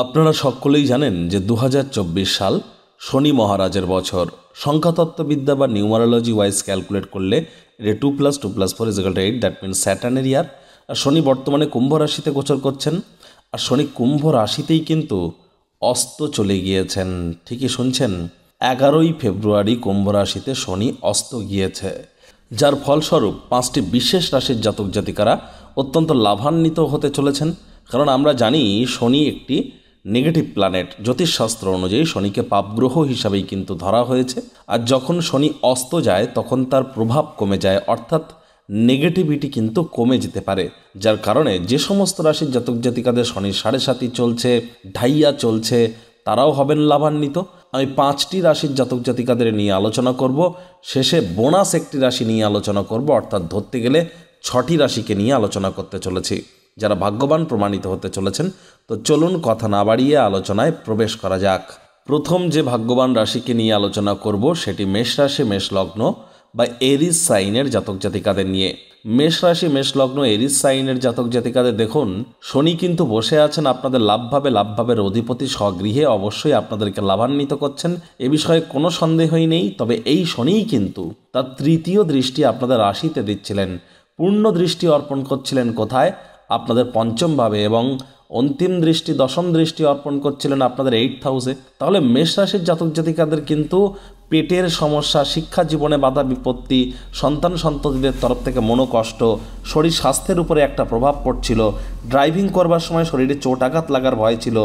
আপনারা সকলেই জানেন যে 2024 সাল শনি মহারাজের বছর। সংখ্যাতত্ত্ববিদ্যা বা নিউমারোলজি ওয়াইজ ক্যালকুলেট করলে এটা 2+2+4=8, দ্যাট মিনস স্যাটার্নের ইয়ার। আর শনি বর্তমানে কুম্ভ রাশিতে গোচর করছেন, আর শনি কুম্ভ রাশিতেই কিন্তু অস্ত চলে গিয়েছেন। ঠিকই শুনছেন, 11ই ফেব্রুয়ারি কুম্ভ রাশিতে শনি অস্ত গিয়েছে, যার ফলস্বরূপ 5টি বিশেষ রাশির জাতক জাতিকারা অত্যন্ত লাভান্বিত হতে চলেছেন। কারণ আমরা জানি শনি একটি নেগেটিভ প্ল্যানেট, জ্যোতিষশাস্ত্র অনুযায়ী শনিকে পাপগ্রহ হিসাবেই কিন্তু ধরা হয়েছে। আর যখন শনি অস্ত যায় তখন তার প্রভাব কমে যায়, অর্থাৎ নেগেটিভিটি কিন্তু কমে যেতে পারে, যার কারণে যে সমস্ত রাশির জাতক জাতিকাদের শনির 7.5 চলছে, ঢাইয়া চলছে, তারাও হবেন লাভান্বিত। আমি 5টি রাশির জাতক জাতিকাদের নিয়ে আলোচনা করব, শেষে বোনাস একটি রাশি নিয়ে আলোচনা করব, অর্থাৎ ধরতে গেলে 6টি রাশিকে নিয়ে আলোচনা করতে চলেছি যারা ভাগ্যবান প্রমাণিত হতে চলেছেন। তো চলুন কথা না বাড়িয়ে আলোচনায় প্রবেশ করা যাক। প্রথম যে ভাগ্যবান রাশিকে নিয়ে আলোচনা করব সেটি মেষ রাশি, মেষ লগ্ন বা এরিস সাইনের জাতক জাতিকাদের নিয়ে। মেষ রাশি, মেষ লগ্ন, এরিস সাইনের জাতক জাতিকাদের দেখুন, শনি কিন্তু বসে আছেন আপনাদের লাভভাবের অধিপতি স্বগৃহে, অবশ্যই আপনাদেরকে লাভান্বিত করছেন, এ বিষয়ে কোনো সন্দেহই নেই। তবে এই শনিই কিন্তু তার তৃতীয় দৃষ্টি আপনাদের রাশিতে দিচ্ছিলেন, পূর্ণ দৃষ্টি অর্পণ করছিলেন কোথায়? আপনাদের পঞ্চম ভাবে, এবং অন্তিম দৃষ্টি, দশম দৃষ্টি অর্পণ করছিলেন আপনাদের 8th হাউসে। তাহলে মেষ রাশির জাতক জাতিকাদের কিন্তু পেটের সমস্যা, শিক্ষা জীবনে বাধা বিপত্তি, সন্তান সন্ততিদের তরফ থেকে মনোকষ্ট, শরীর স্বাস্থ্যের উপরে একটা প্রভাব পড়ছিল, ড্রাইভিং করবার সময় শরীরে চোট আঘাত লাগার ভয় ছিল।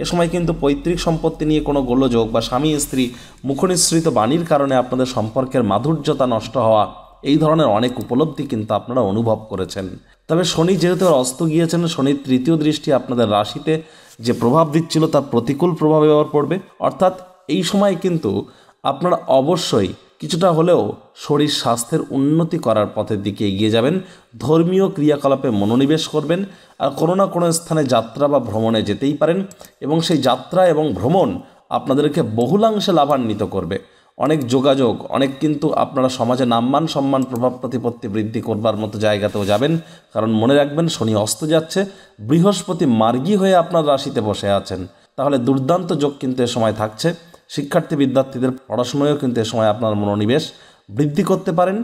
এ সময় কিন্তু পৈতৃক সম্পত্তি নিয়ে কোনো গোলযোগ বা স্বামী স্ত্রী মুখনিসৃত বাণীর কারণে আপনাদের সম্পর্কের মাধুর্যতা নষ্ট হওয়া, এই ধরনের অনেক উপলব্ধি কিন্তু আপনারা অনুভব করেছেন। তবে শনি যেহেতু অস্ত গিয়েছেন, শনির তৃতীয় দৃষ্টি আপনাদের রাশিতে যে প্রভাব দিচ্ছিল তার প্রতিকূল প্রভাব এবার পড়বে, অর্থাৎ এই সময় কিন্তু আপনারা অবশ্যই কিছুটা হলেও শরীর স্বাস্থ্যের উন্নতি করার পথের দিকে এগিয়ে যাবেন, ধর্মীয় ক্রিয়াকলাপে মনোনিবেশ করবেন, আর কোনো না কোনো স্থানে যাত্রা বা ভ্রমণে যেতেই পারেন, এবং সেই যাত্রা এবং ভ্রমণ আপনাদেরকে বহুলাংশে লাভান্বিত করবে। অনেক যোগাযোগ, অনেক কিন্তু আপনারা সমাজে নামমান সম্মান প্রভাব প্রতিপত্তি বৃদ্ধি করবার মতো জায়গাতেও যাবেন। কারণ মনে রাখবেন, শনি অস্ত যাচ্ছে, বৃহস্পতি মার্গী হয়ে আপনার রাশিতে বসে আছেন, তাহলে দুর্দান্ত যোগ কিন্তু এ সময় থাকছে। শিক্ষার্থী বিদ্যার্থীদের পড়াশোনায়ও কিন্তু এ সময় আপনার মনোনিবেশ বৃদ্ধি করতে পারেন।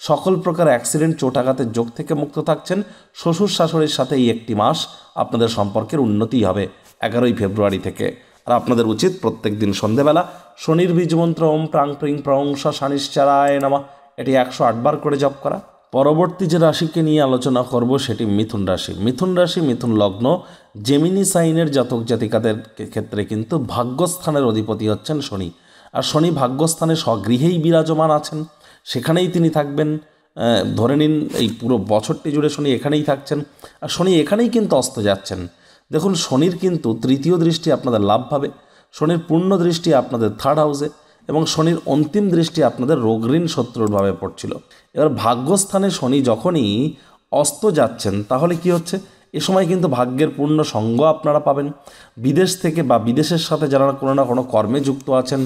সকল প্রকার অ্যাক্সিডেন্ট, চোটাঘাতের যোগ থেকে মুক্ত থাকছেন। শ্বশুর শাশুড়ির সাথে এই একটি মাস আপনাদের সম্পর্কের উন্নতি হবে 11ই ফেব্রুয়ারি থেকে। আর আপনাদের উচিত প্রত্যেক দিন সন্ধেবেলা শনির বীজমন্ত্র ওম প্রাং প্রিং প্রং শনিশ্চরায় নমঃ এটি 108 বার করে জপ করা। পরবর্তী যে রাশিকে নিয়ে আলোচনা করব সেটি মিথুন রাশি। মিথুন রাশি, মিথুন লগ্ন, জেমিনি সাইনের জাতক জাতিকাদের ক্ষেত্রে কিন্তু ভাগ্যস্থানের অধিপতি হচ্ছেন শনি। আর শনি ভাগ্যস্থানে স্বগৃহেই বিরাজমান আছেন, সেখানেই তিনি থাকবেন। ধরে নিন এই পুরো বছরটি জুড়ে শনি এখানেই থাকছেন, আর শনি এখানেই কিন্তু অস্ত যাচ্ছেন। দেখুন, শনির কিন্তু তৃতীয় দৃষ্টি আপনাদের লাভভাবে, শনির পূর্ণ দৃষ্টি আপনাদের 3rd হাউসে, এবং শনির অন্তিম দৃষ্টি আপনাদের রোগ ঋণ শত্রুর ভাবে পড়ছিল। এবার ভাগ্যস্থানে শনি যখনই অস্ত যাচ্ছেন, তাহলে কি হচ্ছে? এ সময় কিন্তু ভাগ্যের পূর্ণ সঙ্গ আপনারা পাবেন। বিদেশ থেকে বা বিদেশের সাথে যারা কোনো না কোনো কর্মে যুক্ত আছেন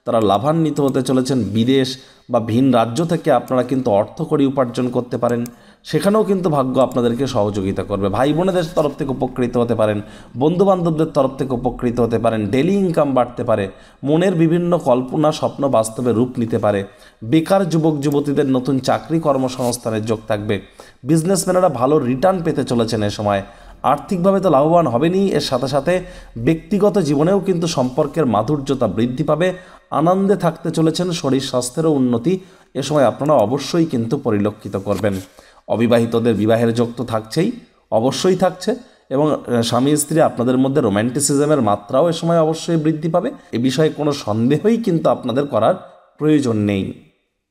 তারা লাভান্বিত হতে চলেছেন। বিদেশ বা ভিন রাজ্য থেকে আপনারা কিন্তু অর্থকড়ি উপার্জন করতে পারেন, সেখানেও কিন্তু ভাগ্য আপনাদেরকে সহযোগিতা করবে। ভাই বোনেদের তরফ থেকে উপকৃত হতে পারেন, বন্ধুবান্ধবদের তরফ থেকে উপকৃত হতে পারেন, ডেলি ইনকাম বাড়তে পারে, মনের বিভিন্ন কল্পনা স্বপ্ন বাস্তবে রূপ নিতে পারে। বেকার যুবক যুবতীদের নতুন চাকরি কর্মসংস্থানের যোগ থাকবে। বিজনেসম্যানেরা ভালো রিটার্ন পেতে চলেছেন এ সময়। আর্থিকভাবে তো লাভবান হবেনই, এর সাথে সাথে ব্যক্তিগত জীবনেও কিন্তু সম্পর্কের মাধুর্যতা বৃদ্ধি পাবে। আনন্দে থাকতে চলেছেন, শরীর স্বাস্থ্যেরও উন্নতি এ সময় আপনারা অবশ্যই কিন্তু পরিলক্ষিত করবেন। অবিবাহিতদের বিবাহের যোগ তো থাকছেই, অবশ্যই থাকছে, এবং স্বামী স্ত্রী আপনাদের মধ্যে রোম্যান্টিসিজমের মাত্রাও এ সময় অবশ্যই বৃদ্ধি পাবে। এ বিষয়ে কোনো সন্দেহই কিন্তু আপনাদের করার প্রয়োজন নেই।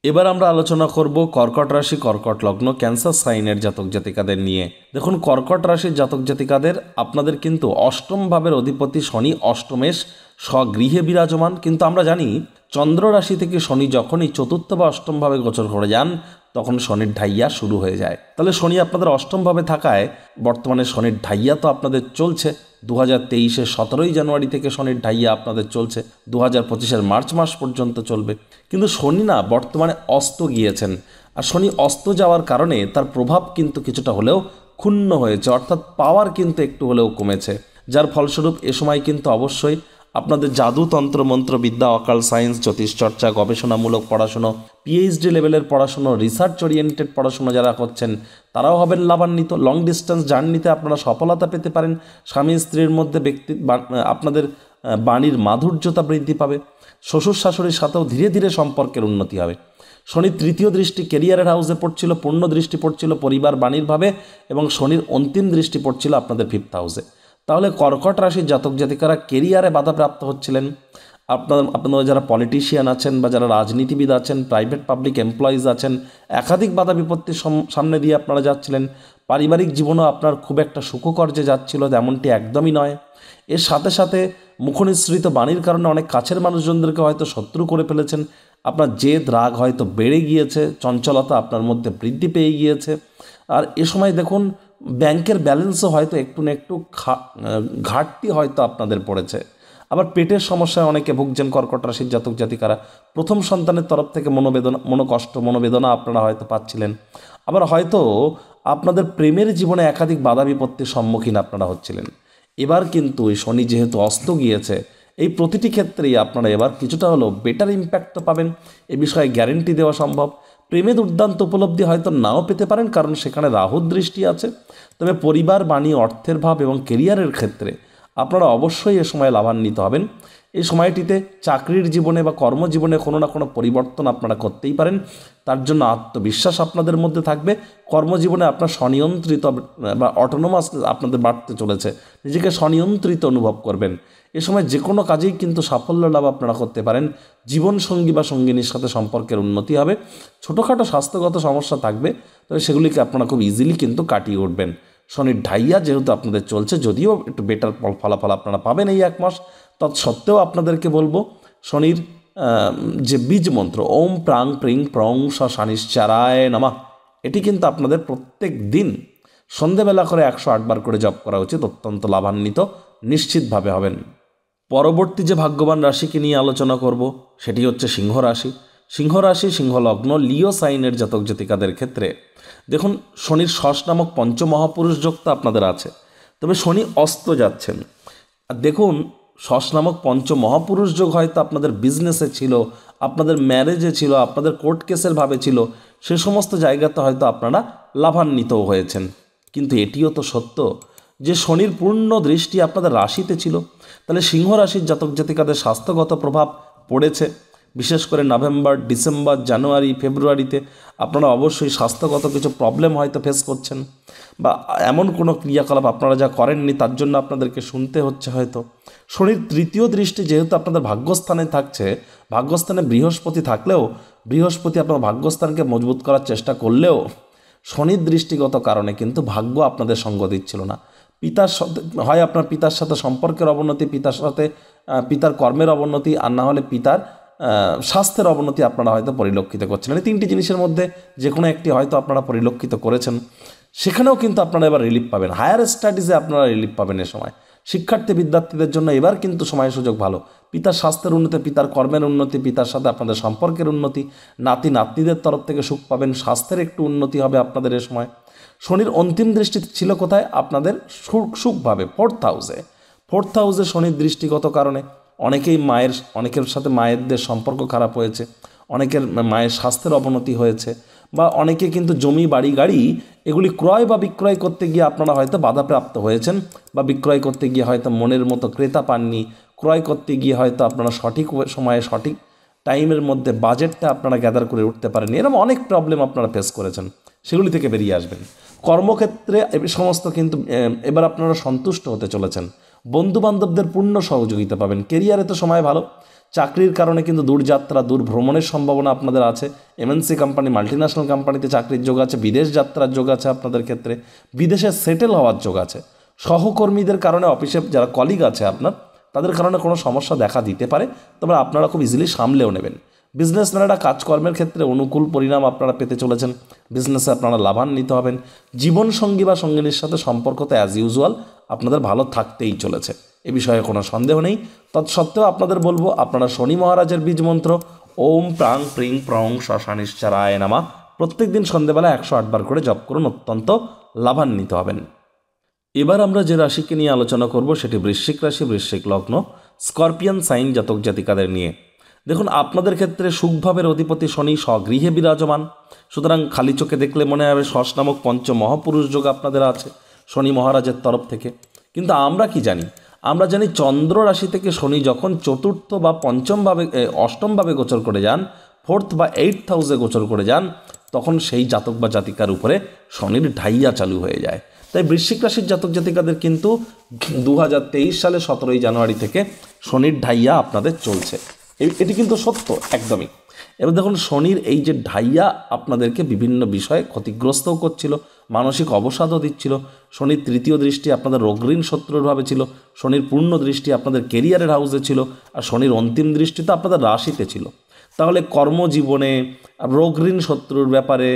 এবার আমরা আলোচনা করব কর্কট রাশি, কর্কট লগ্ন, ক্যান্সার সাইনের জাতক জাতিকাদের নিয়ে। দেখুন, কর্কট রাশির জাতক জাতিকাদের আপনাদের কিন্তু অষ্টম ভাবের অধিপতি শনি অষ্টমেশ স্বগৃহে বিরাজমান। কিন্তু আমরা জানি চন্দ্র রাশি থেকে শনি যখনই চতুর্থ বা অষ্টম ভাবে গোচর করে যান তখন শনির ঢাইয়া শুরু হয়ে যায়। তাহলে শনি আপনাদের অষ্টম ভাবে থাকায় বর্তমানে শনির ঢাইয়া তো আপনাদের চলছে। 2023-এর 17ই জানুয়ারি থেকে শনির ঢাইয়া আপনাদের চলছে, 2025-এর মার্চ মাস পর্যন্ত চলবে। কিন্তু শনি না বর্তমানে অস্ত গিয়েছেন, আর শনি অস্ত যাওয়ার কারণে তার প্রভাব কিন্তু কিছুটা হলেও ক্ষুণ্ণ হয়েছে, অর্থাৎ পাওয়ার কিন্তু একটু হলেও কমেছে। যার ফলস্বরূপ এ সময় কিন্তু অবশ্যই আপনাদের জাদু তন্ত্র মন্ত্র বিদ্যা অকাল সায়েন্স জ্যোতিষচর্চা গবেষণামূলক পড়াশুনো পিএইচডি লেভেলের পড়াশুনো রিসার্চ ওরিয়েন্টেড পড়াশুনো যারা করছেন তারাও হবেন লাভান্বিত। লং ডিস্টেন্স জার্নিতে আপনারা সফলতা পেতে পারেন। স্বামী স্ত্রীর মধ্যে আপনাদের বাণীর মাধুর্যতা বৃদ্ধি পাবে। শ্বশুর শাশুড়ির সাথেও ধীরে ধীরে সম্পর্কের উন্নতি হবে। শনির তৃতীয় দৃষ্টি কেরিয়ারের হাউসে পড়ছিল, পূর্ণ দৃষ্টি পড়ছিল পরিবার বাণীর ভাবে, এবং শনির অন্তিম দৃষ্টি পড়ছিল আপনাদের ফিফথ হাউসে। তাহলে কর্কট রাশির জাতক জাতিকারা কেরিয়ারে বাধাপ্রাপ্ত হচ্ছিলেন। আপনারা যারা পলিটিশিয়ান আছেন বা যারা রাজনীতিবিদ আছেন, প্রাইভেট পাবলিক এমপ্লয়িজ আছেন, একাধিক বাধা বিপত্তির সামনে দিয়ে আপনারা যাচ্ছিলেন। পারিবারিক জীবনও আপনার খুব একটা সুখকর্যে যাচ্ছিল তেমনটি একদমই নয়। এর সাথে সাথে মুখনিসৃত বাণীর কারণে অনেক কাছের মানুষজনদেরকে হয়তো শত্রু করে ফেলেছেন। আপনার জেদ রাগ হয়তো বেড়ে গিয়েছে, চঞ্চলতা আপনার মধ্যে বৃদ্ধি পেয়ে গিয়েছে। আর এ সময় দেখুন ব্যাংকের ব্যালেন্সও হয়তো একটু না একটু ঘাটতি হয়তো আপনাদের পড়েছে। আবার পেটের সমস্যায় অনেকে ভুগছেন কর্কট রাশির জাতক জাতিকারা। প্রথম সন্তানের তরফ থেকে মনোবেদনা আপনারা হয়তো পাচ্ছিলেন। আবার হয়তো আপনাদের প্রেমের জীবনে একাধিক বাধা বিপত্তির সম্মুখীন আপনারা হচ্ছিলেন। এবার কিন্তু এই শনি যেহেতু অস্ত গিয়েছে, এই প্রতিটি ক্ষেত্রেই আপনারা এবার কিছুটা হলেও বেটার ইম্প্যাক্ট পাবেন, এ বিষয়ে গ্যারেন্টি দেওয়া সম্ভব। প্রেমে দুর্দান্ত উপলব্ধি হয়তো নাও পেতে পারেন, কারণ সেখানে রাহুর দৃষ্টি আছে। তবে পরিবার বাণী অর্থের ভাব এবং কেরিয়ারের ক্ষেত্রে আপনারা অবশ্যই এ সময় লাভান্বিত হবেন। এই সময়টিতে চাকরির জীবনে বা কর্মজীবনে কোনো না কোনো পরিবর্তন আপনারা করতেই পারেন। তার জন্য আত্মবিশ্বাস আপনাদের মধ্যে থাকবে। কর্মজীবনে আপনার স্বনিয়ন্ত্রিত বা অটোনোমাস আপনাদের বাড়তে চলেছে, নিজেকে স্বনিয়ন্ত্রিত অনুভব করবেন। এ সময় যে কোনো কাজেই কিন্তু সাফল্য লাভ আপনারা করতে পারেন। জীবনসঙ্গী বা সঙ্গিনীর সাথে সম্পর্কের উন্নতি হবে। ছোটোখাটো স্বাস্থ্যগত সমস্যা থাকবে, তবে সেগুলিকে আপনারা খুব ইজিলি কিন্তু কাটিয়ে উঠবেন। শনির ঢাইয়া যেহেতু আপনাদের চলছে, যদিও একটু বেটার ফলাফল আপনারা পাবেন এই এক মাস, তৎসত্ত্বেও আপনাদেরকে বলবো শনির যে বীজ মন্ত্র ওম প্রাং প্রিং প্রং শনিশ্চারায় নমঃ, এটি কিন্তু আপনাদের প্রত্যেক দিন সন্ধেবেলা করে 108 বার করে জপ করা উচিত। অত্যন্ত লাভান্বিত নিশ্চিতভাবে হবেন। পরবর্তী যে ভাগ্যবান রাশিকে নিয়ে আলোচনা করব সেটি হচ্ছে সিংহ রাশি। সিংহ রাশি, সিংহ লগ্ন, লিও সাইনের জাতক জাতিকাদের ক্ষেত্রে দেখুন শনির ষষ্ঠ নামক পঞ্চমহাপুরুষ যোগটা আপনাদের আছে, তবে শনি অস্ত যাচ্ছেন। আর দেখুন ষষ্ঠ নামক পঞ্চমহাপুরুষ যোগ হয়তো আপনাদের বিজনেসে ছিল, আপনাদের ম্যারেজে ছিল, আপনাদের কোর্ট কেসের ভাবে ছিল, সে সমস্ত জায়গাতে হয়তো আপনারা লাভান্বিতও হয়েছেন। কিন্তু এটিও তো সত্য যে শনির পূর্ণ দৃষ্টি আপনাদের রাশিতে ছিল। তাহলে সিংহ রাশির জাতক জাতিকাদের স্বাস্থ্যগত প্রভাব পড়েছে। বিশেষ করে নভেম্বর, ডিসেম্বর, জানুয়ারি, ফেব্রুয়ারিতে আপনারা অবশ্যই স্বাস্থ্যগত কিছু প্রবলেম হয়তো ফেস করছেন, বা এমন কোনো ক্রিয়াকলাপ আপনারা যা করেননি তার জন্য আপনাদেরকে শুনতে হচ্ছে হয়তো। শনির তৃতীয় দৃষ্টি যেহেতু আপনাদের ভাগ্যস্থানে থাকছে, ভাগ্যস্থানে বৃহস্পতি থাকলেও বৃহস্পতি আপনার ভাগ্যস্থানকে মজবুত করার চেষ্টা করলেও শনির দৃষ্টিগত কারণে কিন্তু ভাগ্য আপনাদের সঙ্গ দিচ্ছিল না। পিতার সাথে হয় আপনার পিতার সাথে সম্পর্কের অবনতি, পিতার কর্মের অবনতি, আর না হলে পিতার স্বাস্থ্যের অবনতি আপনারা হয়তো পরিলক্ষিত করছেন। এই তিনটি জিনিসের মধ্যে যে কোনো একটি হয়তো আপনারা পরিলক্ষিত করেছেন। সেখানেও কিন্তু আপনারা এবার রিলিফ পাবেন। হায়ার স্টাডিজে আপনারা রিলিফ পাবেন। এ সময় শিক্ষার্থী বিদ্যার্থীদের জন্য এবার কিন্তু সময় সুযোগ ভালো। পিতার স্বাস্থ্যের উন্নতি, পিতার কর্মের উন্নতি, পিতার সাথে আপনাদের সম্পর্কের উন্নতি, নাতি নাতনিদের তরফ থেকে সুখ পাবেন, স্বাস্থ্যের একটু উন্নতি হবে আপনাদের এ সময়। শনির অন্তিম দৃষ্টি ছিল কোথায়? আপনাদের সুখভাবে ফোর্থ হাউসে শনির দৃষ্টিগত কারণে অনেকের সাথে মায়েরদের সম্পর্ক খারাপ হয়েছে, অনেকের মায়ের স্বাস্থ্যের অবনতি হয়েছে, বা অনেকে কিন্তু জমি বাড়ি গাড়ি এগুলি ক্রয় বা বিক্রয় করতে গিয়ে আপনারা হয়তো বাধাপ্রাপ্ত হয়েছেন, বা বিক্রয় করতে গিয়ে হয়তো মনের মতো ক্রেতা পাননি, ক্রয় করতে গিয়ে হয়তো আপনারা সঠিক সময়ে সঠিক টাইমের মধ্যে বাজেটটা আপনারা গ্যাদার করে উঠতে পারেননি। এরকম অনেক প্রবলেম আপনারা ফেস করেছেন, সেগুলি থেকে বেরিয়ে আসবেন। কর্মক্ষেত্রে সমস্ত কিন্তু এবার আপনারা সন্তুষ্ট হতে চলেছেন। বন্ধুবান্ধবদের পূর্ণ সহযোগিতা পাবেন। কেরিয়ারে তো সময় ভালো। চাকরির কারণে কিন্তু দূরযাত্রা, দূর ভ্রমণের সম্ভাবনা আপনাদের আছে। এমএনসি কোম্পানি, মাল্টিন্যাশনাল কোম্পানিতে চাকরির যোগ আছে, বিদেশ যাত্রার যোগ আছে আপনাদের ক্ষেত্রে, বিদেশে সেটেল হওয়ার যোগ আছে। সহকর্মীদের কারণে অফিসে যারা কলিগ আছে আপনার, তাদের কারণে কোনো সমস্যা দেখা দিতে পারে, তবে আপনারা খুব ইজিলি সামলেও নেবেন। বিজনেসম্যানেরা কাজকর্মের ক্ষেত্রে অনুকূল পরিণাম আপনারা পেতে চলেছেন। বিজনেসে আপনারা লাভান্বিত হবেন। জীবনসঙ্গী বা সঙ্গিনীর সাথে সম্পর্ক তো অ্যাজ ইউজুয়াল আপনাদের ভালো থাকতেই চলেছে, এ বিষয়ে কোনো সন্দেহ নেই। তৎসত্ত্বেও আপনাদের বলবো আপনারা শনি মহারাজের বীজ মন্ত্র ওম প্রাং প্রিং প্রং শনিশ্চারায় নমঃ প্রত্যেক দিন সন্ধ্যেবেলা 108 বার করে জপ করুন, অত্যন্ত লাভান্বিত হবেন। এবার আমরা যে রাশিকে নিয়ে আলোচনা করব সেটি বৃশ্চিক রাশি, বৃশ্চিক লগ্ন, স্করপিয়ান সাইন জাতক জাতিকাদের নিয়ে। দেখুন, আপনাদের ক্ষেত্রে সুখভাবের অধিপতি শনি স্বগৃহে বিরাজমান। সুতরাং খালি চোখে দেখলে মনে হবে শশ নামক পঞ্চ মহাপুরুষ যোগ আপনাদের আছে শনি মহারাজের তরফ থেকে। কিন্তু আমরা কি জানি? আমরা জানি চন্দ্র রাশি থেকে শনি যখন চতুর্থ বা পঞ্চমভাবে অষ্টমভাবে গোচর করে যান, ফোর্থ বা 8th হাউসে গোচর করে যান, তখন সেই জাতক বা জাতিকার উপরে শনির ঢাইয়া চালু হয়ে যায়। তাই বৃশ্চিক রাশির জাতক জাতিকাদের কিন্তু 2023 সালে 17ই জানুয়ারি থেকে শনির ঢাইয়া আপনাদের চলছে। এটি কিন্তু সত্য একদমই। এবার দেখুন, শনির এই যে ঢাইয়া আপনাদেরকে বিভিন্ন বিষয়ে ক্ষতিগ্রস্তও করছিল, মানসিক অবসাদও দিচ্ছিল। শনির তৃতীয় দৃষ্টি আপনাদের রোগঋণ শত্রুর ভাবে ছিল, শনির পূর্ণ দৃষ্টি আপনাদের কেরিয়ারের হাউসে ছিল, আর শনির অন্তিম দৃষ্টি তো আপনাদের রাশিতে ছিল। তাহলে কর্মজীবনে, রোগঋণ শত্রুর ব্যাপারে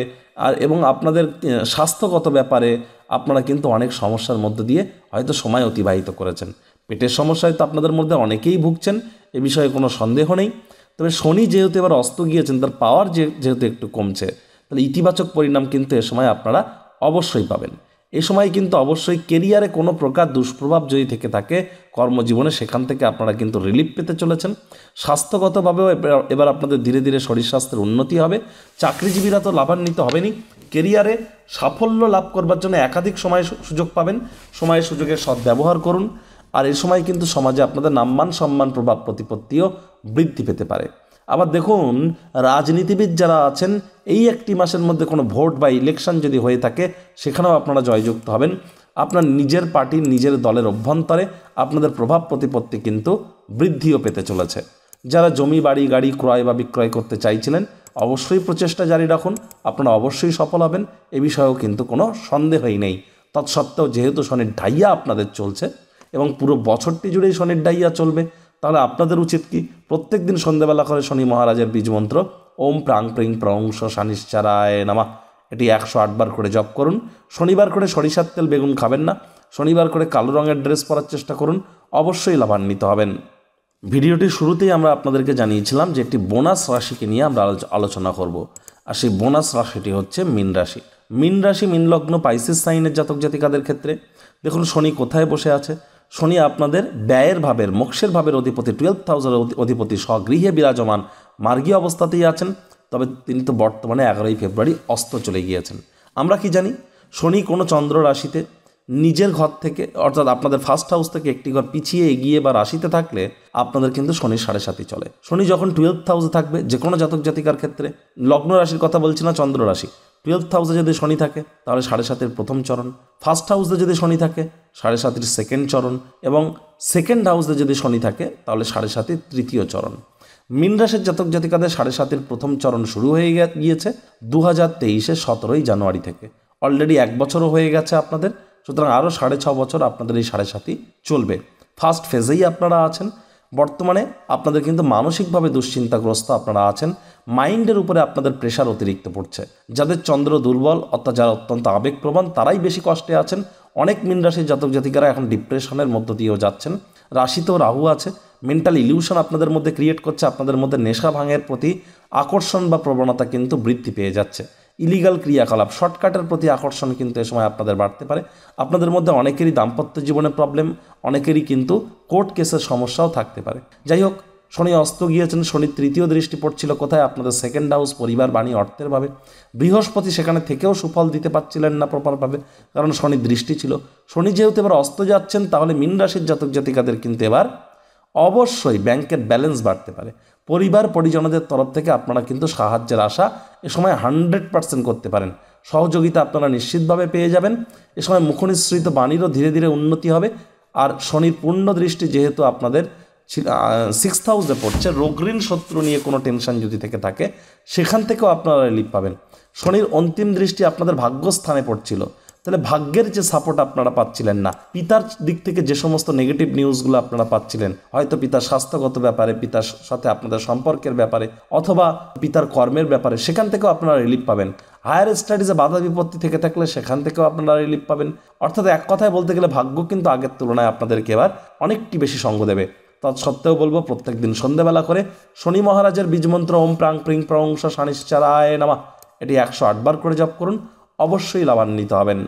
এবং আপনাদের স্বাস্থ্যগত ব্যাপারে আপনারা কিন্তু অনেক সমস্যার মধ্য দিয়ে হয়তো সময় অতিবাহিত করেছেন। পেটের সমস্যায় তো আপনাদের মধ্যে অনেকেই ভুগছেন, এ বিষয়ে কোনো সন্দেহ নেই। তবে শনি যেহেতু এবার অস্ত গিয়েছেন, তার পাওয়ার যেহেতু একটু কমছে, তাহলে ইতিবাচক পরিণাম কিন্তু এ সময় আপনারা অবশ্যই পাবেন। এ সময় কিন্তু অবশ্যই কেরিয়ারে কোনো প্রকার দুষ্প্রভাব যদি থেকে থাকে কর্মজীবনে, সেখান থেকে আপনারা কিন্তু রিলিফ পেতে চলেছেন। স্বাস্থ্যগতভাবেও এবার আপনাদের ধীরে ধীরে শরীর স্বাস্থ্যের উন্নতি হবে। চাকরিজীবীরা তো লাভান্বিত হবেনই, কেরিয়ারে সাফল্য লাভ করবার জন্য একাধিক সময় সুযোগ পাবেন। সময় সুযোগের সদ্ব্যবহার করুন। আর এই সময় কিন্তু সমাজে আপনাদের নাম্মান সম্মান প্রভাব প্রতিপত্তিও বৃদ্ধি পেতে পারে। আবার দেখুন, রাজনীতিবিদ যারা আছেন, এই একটি মাসের মধ্যে কোনো ভোট বা ইলেকশন যদি হয়ে থাকে, সেখানেও আপনারা জয়যুক্ত হবেন। আপনার নিজের পার্টির, নিজের দলের অভ্যন্তরে আপনাদের প্রভাব প্রতিপত্তি কিন্তু বৃদ্ধিও পেতে চলেছে। যারা জমি, বাড়ি, গাড়ি ক্রয় বা বিক্রয় করতে চাইছিলেন, অবশ্যই প্রচেষ্টা জারি রাখুন, আপনারা অবশ্যই সফল হবেন, এ বিষয়েও কিন্তু কোনো সন্দেহই নেই। তৎসত্ত্বেও যেহেতু শনির ঢাইয়া আপনাদের চলছে এবং পুরো বছরটি জুড়েই শনির ঢাইয়া চলবে, তাহলে আপনাদের উচিত কি? প্রত্যেক দিন সন্ধ্যাবেলা করে শনি মহারাজের বীজমন্ত্র ওম প্রাং প্রিং প্রংশ শানিশ্চারায় নামা, এটি 108 বার করে জপ করুন। শনিবার করে সরিষার তেল বেগুন খাবেন না। শনিবার করে কালো রঙের ড্রেস পরার চেষ্টা করুন, অবশ্যই লাভান্বিত হবেন। ভিডিওটির শুরুতেই আমরা আপনাদেরকে জানিয়েছিলাম যে একটি বোনাস রাশিকে নিয়ে আমরা আলোচনা করব, আর সেই বোনাস রাশিটি হচ্ছে মীন রাশি। মীন রাশি, মীন লগ্ন, পাইসিস সাইনের জাতক জাতিকাদের ক্ষেত্রে দেখুন শনি কোথায় বসে আছে। শনি আপনাদের ব্যয়ের ভাবের, মোক্ষের ভাবের অধিপতি, 12th হাউসের অধিপতি, স্বগৃহে বিরাজমান, মার্গী অবস্থাতেই আছেন। তবে তিনি তো বর্তমানে 11ই ফেব্রুয়ারি অস্ত চলে গিয়েছেন। আমরা কি জানি? শনি কোনো চন্দ্র রাশিতে নিজের ঘর থেকে, অর্থাৎ আপনাদের ফার্স্ট হাউস থেকে একটি ঘর পিছিয়ে এগিয়ে বা রাশিতে থাকলে আপনাদের কিন্তু শনির 7.5 চলে। শনি যখন 12th হাউসে থাকবে, যে কোনো জাতক জাতিকার ক্ষেত্রে, লগ্ন রাশির কথা বলছি না, চন্দ্র রাশি, 12th হাউসে যদি শনি থাকে তাহলে 7.5-এর প্রথম চরণ, ফার্স্ট হাউসে যদি শনি থাকে 7.5-এর সেকেন্ড চরণ, এবং সেকেন্ড হাউসে যদি শনি থাকে তাহলে 7.5-এর তৃতীয় চরণ। মীন রাশির জাতক জাতিকাদের 7.5-এর প্রথম চরণ শুরু হয়ে গিয়েছে 2023-এর 17ই জানুয়ারি থেকে। অলরেডি 1 বছরও হয়ে গেছে আপনাদের। সুতরাং আরও 6.5 বছর আপনাদের এই 7.5-ই চলবে। ফার্স্ট ফেজেই আপনারা আছেন। বর্তমানে আপনাদের কিন্তু মানসিকভাবে দুশ্চিন্তাগ্রস্ত আপনারা আছেন। মাইন্ডের উপরে আপনাদের প্রেশার অতিরিক্ত পড়ছে। যাদের চন্দ্র দুর্বল, অর্থাৎ যারা অত্যন্ত আবেগপ্রবণ, তারাই বেশি কষ্টে আছেন। অনেক মীন রাশির জাতক জাতিকারা এখন ডিপ্রেশনের মধ্য দিয়েও যাচ্ছেন। রাশিতেও রাহু আছে, মেন্টাল ইলিউশন আপনাদের মধ্যে ক্রিয়েট করছে। আপনাদের মধ্যে নেশা ভাঙের প্রতি আকর্ষণ বা প্রবণতা কিন্তু বৃদ্ধি পেয়ে যাচ্ছে। ইলিগাল ক্রিয়াকলাপ, শর্টকাটের প্রতি আকর্ষণ কিন্তু এ সময় আপনাদের বাড়তে পারে। আপনাদের মধ্যে অনেকেরই দাম্পত্য জীবনে প্রবলেম, অনেকেরই কিন্তু কোর্ট কেসের সমস্যাও থাকতে পারে। যাই হোক, শনি অস্ত গিয়েছেন। শনির তৃতীয় দৃষ্টি পড়ছিল কোথায়? আপনাদের সেকেন্ড হাউস, পরিবার, বাণী, অর্থের ভাবে। বৃহস্পতি সেখানে থেকেও সুফল দিতে পারছিলেন না প্রপারভাবে, কারণ শনির দৃষ্টি ছিল। শনি যেহেতু এবার অস্ত যাচ্ছেন, তাহলে মীন রাশির জাতক জাতিকাদের কিন্তু এবার অবশ্যই ব্যাংকের ব্যালেন্স বাড়তে পারে। পরিবার পরিজনদের তরফ থেকে আপনারা কিন্তু সাহায্যের আশা এ সময় 100% করতে পারেন। সহযোগিতা আপনারা নিশ্চিতভাবে পেয়ে যাবেন। এ সময় মুখনিসৃত বাণীরও ধীরে ধীরে উন্নতি হবে। আর শনির পূর্ণ দৃষ্টি যেহেতু আপনাদের 6th হাউসে পড়ছে, রোগঋণ শত্রু নিয়ে কোনো টেনশন যদি থেকে থাকে, সেখান থেকেও আপনারা রিলিফ পাবেন। শনির অন্তিম দৃষ্টি আপনাদের ভাগ্যস্থানে পড়ছিল, তাহলে ভাগ্যের যে সাপোর্ট আপনারা পাচ্ছিলেন না, পিতার দিক থেকে যে সমস্ত নেগেটিভ নিউজগুলো আপনারা পাচ্ছিলেন, হয়তো পিতার স্বাস্থ্যগত ব্যাপারে, পিতার সাথে আপনাদের সম্পর্কের ব্যাপারে, অথবা পিতার কর্মের ব্যাপারে, সেখান থেকেও আপনারা রিলিফ পাবেন। হায়ার স্টাডিজে বাধা বিপত্তি থেকে থাকলে সেখান থেকেও আপনারা রিলিফ পাবেন। অর্থাৎ এক কথায় বলতে গেলে ভাগ্য কিন্তু আগের তুলনায় আপনাদেরকে এবার অনেকটি বেশি সঙ্গ দেবে। তৎসত্ত্বেও বলবো, প্রত্যেক দিন সন্ধ্যাবেলা করে শনি মহারাজের বীজমন্ত্র ওম প্রাং প্রিং প্রংশ শানিশ্চারায় নামা, এটি 108 বার করে জপ করুন, অবশ্যই লাভান্বিত হবেন।